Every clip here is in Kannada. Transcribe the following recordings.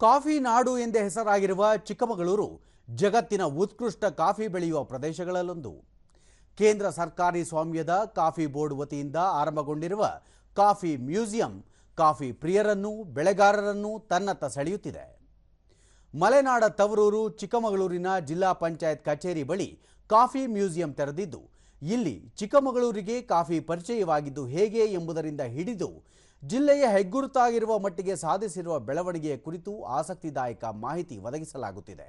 ಕಾಫಿ ನಾಡು ಎಂದೇ ಹೆಸರಾಗಿರುವ ಚಿಕ್ಕಮಗಳೂರು ಜಗತ್ತಿನ ಉತ್ಕೃಷ್ಟ ಕಾಫಿ ಬೆಳೆಯುವ ಪ್ರದೇಶಗಳಲ್ಲೊಂದು. ಕೇಂದ್ರ ಸರ್ಕಾರಿ ಸ್ವಾಮ್ಯದ ಕಾಫಿ ಬೋರ್ಡ್ ವತಿಯಿಂದ ಆರಂಭಗೊಂಡಿರುವ ಕಾಫಿ ಮ್ಯೂಸಿಯಂ ಕಾಫಿ ಪ್ರಿಯರನ್ನು ಬೆಳೆಗಾರರನ್ನು ತನ್ನತ್ತ ಸೆಳೆಯುತ್ತಿದೆ. ಮಲೆನಾಡ ತವರೂರು ಚಿಕ್ಕಮಗಳೂರಿನ ಜಿಲ್ಲಾ ಪಂಚಾಯತ್ ಕಚೇರಿ ಬಳಿ ಕಾಫಿ ಮ್ಯೂಸಿಯಂ ತೆರೆದಿದ್ದು, ಇಲ್ಲಿ ಚಿಕ್ಕಮಗಳೂರಿಗೆ ಕಾಫಿ ಪರಿಚಯವಾಗಿದ್ದು ಹೇಗೆ ಎಂಬುದರಿಂದ ಹಿಡಿದು ಜಿಲ್ಲೆಯ ಹೆಗ್ಗುರುತಾಗಿರುವ ಮಟ್ಟಿಗೆ ಸಾಧಿಸಿರುವ ಬೆಳವಣಿಗೆಯ ಕುರಿತು ಆಸಕ್ತಿದಾಯಕ ಮಾಹಿತಿ ಒದಗಿಸಲಾಗುತ್ತಿದೆ.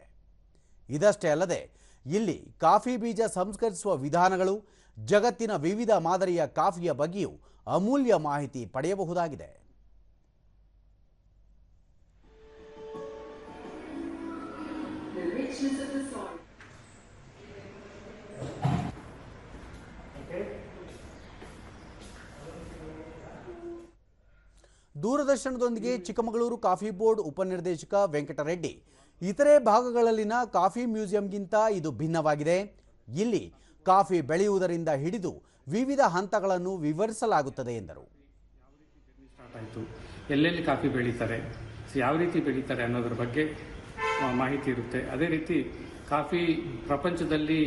ಇದಷ್ಟೇ ಅಲ್ಲದೆ ಇಲ್ಲಿ ಕಾಫಿ ಬೀಜ ಸಂಸ್ಕರಿಸುವ ವಿಧಾನಗಳು, ಜಗತ್ತಿನ ವಿವಿಧ ಮಾದರಿಯ ಕಾಫಿಯ ಬಗ್ಗೆಯೂ ಅಮೂಲ್ಯ ಮಾಹಿತಿ ಪಡೆಯಬಹುದಾಗಿದೆ. ದೂರದರ್ಶನದೊಂದಿಗೆ ಚಿಕ್ಕಮಗಳೂರು ಕಾಫಿ ಬೋರ್ಡ್ ಉಪನಿರ್ದೇಶಕ ವೆಂಕಟರೆಡ್ಡಿ, ಇತರೆ ಭಾಗಗಳಲ್ಲಿನ ಕಾಫಿ ಮ್ಯೂಸಿಯಂಗಿಂತ ಇದು ಭಿನ್ನವಾಗಿದೆ. ಇಲ್ಲಿ ಕಾಫಿ ಬೆಳೆಯುವುದರಿಂದ ಹಿಡಿದು ವಿವಿಧ ಹಂತಗಳನ್ನು ವಿವರಿಸಲಾಗುತ್ತದೆ ಎಂದರು. ಎಲ್ಲೆಲ್ಲಿ ಕಾಫಿ ಬೆಳೀತಾರೆ, ಯಾವ ರೀತಿ ಬೆಳೀತಾರೆ ಅನ್ನೋದ್ರ ಬಗ್ಗೆ ಮಾಹಿತಿ ಇರುತ್ತೆ. ಅದೇ ರೀತಿ ಕಾಫಿ ಪ್ರಪಂಚದಲ್ಲಿ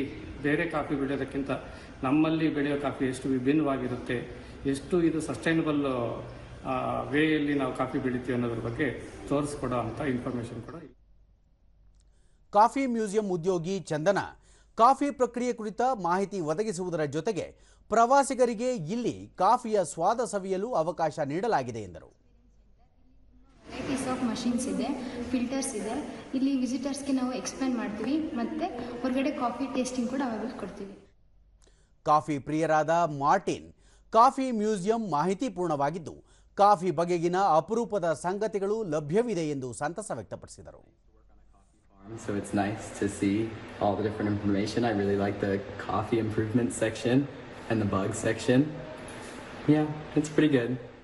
ಬೇರೆ ಕಾಫಿ ಬೆಳೆಯೋದಕ್ಕಿಂತ ನಮ್ಮಲ್ಲಿ ಬೆಳೆಯೋ ಕಾಫಿ ಎಷ್ಟು ವಿಭಿನ್ನವಾಗಿರುತ್ತೆ, ಎಷ್ಟು ಇದು ಸಸ್ಟೈನಬಲ್ ವೇಯಲ್ಲಿ ನಾವು ಕಾಫಿ ಬೆಳಿತೀವಿ ಅನ್ನೋದ್ರ ಬಗ್ಗೆ ತೋರಿಸ್ಕೊಡೋ ಅಂಥ ಇನ್ಫಾರ್ಮೇಷನ್ ಕೂಡ. ಕಾಫಿ ಮ್ಯೂಸಿಯಂ ಉದ್ಯೋಗಿ ಚಂದನ ಕಾಫಿ ಪ್ರಕ್ರಿಯೆ ಕುರಿತ ಮಾಹಿತಿ ಒದಗಿಸುವುದರ ಜೊತೆಗೆ ಪ್ರವಾಸಿಗರಿಗೆ ಇಲ್ಲಿ ಕಾಫಿಯ ಸ್ವಾದ ಸವಿಯಲು ಅವಕಾಶ ನೀಡಲಾಗಿದೆ ಎಂದರು. ವೆರೈಟೀಸ್ ಆಫ್ ಮಷಿನ್ಸ್ ಇದೆ, ಫಿಲ್ಟರ್ಸ್ ಇದೆ. ಇಲ್ಲಿ ವಿಸಿಟರ್ಸ್ಗೆ ನಾವು ಎಕ್ಸ್ಪ್ಲೇನ್ ಮಾಡ್ತೀವಿ ಮತ್ತು ಹೊರಗಡೆ ಕಾಫಿ ಟೇಸ್ಟಿಂಗ್ ಕೂಡ ಅವೈಲೇಬಲ್ ಕೊಡ್ತೀವಿ. ಕಾಫಿ ಪ್ರಿಯರಾದ ಮಾರ್ಟಿನ್, ಕಾಫಿ ಮ್ಯೂಸಿಯಂ ಮಾಹಿತಿಪೂರ್ಣವಾಗಿದ್ದು ಕಾಫಿ ಬಗೆಗಿನ ಅಪರೂಪದ ಸಂಗತಿಗಳು ಲಭ್ಯವಿದೆ ಎಂದು ಸಂತಸ ವ್ಯಕ್ತಪಡಿಸಿದರು. So it's nice to see all the different information. I really like the coffee improvement section and the bug section. Yeah, it's pretty good.